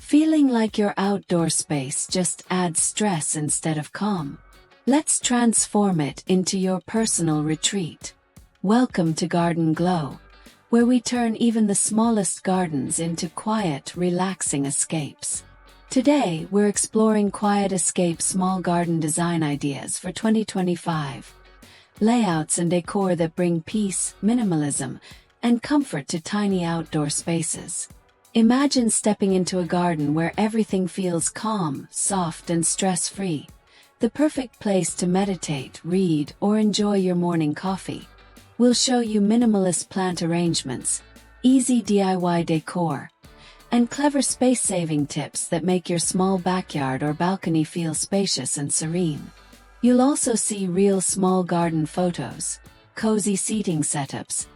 Feeling like your outdoor space just adds stress instead of calm? Let's transform it into your personal retreat. Welcome to Garden Glow, where we turn even the smallest gardens into quiet, relaxing escapes. Today, we're exploring quiet escape small garden design ideas for 2025. Layouts and decor that bring peace, minimalism, and comfort to tiny outdoor spaces. Imagine stepping into a garden where everything feels calm, soft, and stress-free. The perfect place to meditate, read, or enjoy your morning coffee. We'll show you minimalist plant arrangements, easy DIY decor, and clever space-saving tips that make your small backyard or balcony feel spacious and serene. You'll also see real small garden photos, cozy seating setups,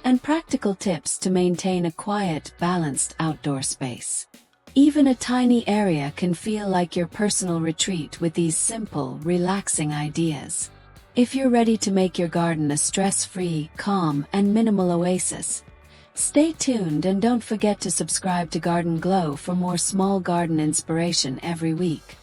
and practical tips to maintain a quiet, balanced outdoor space. Even a tiny area can feel like your personal retreat with these simple, relaxing ideas. If you're ready to make your garden a stress-free, calm, and minimal oasis, stay tuned and don't forget to subscribe to Garden Glow for more small garden inspiration every week.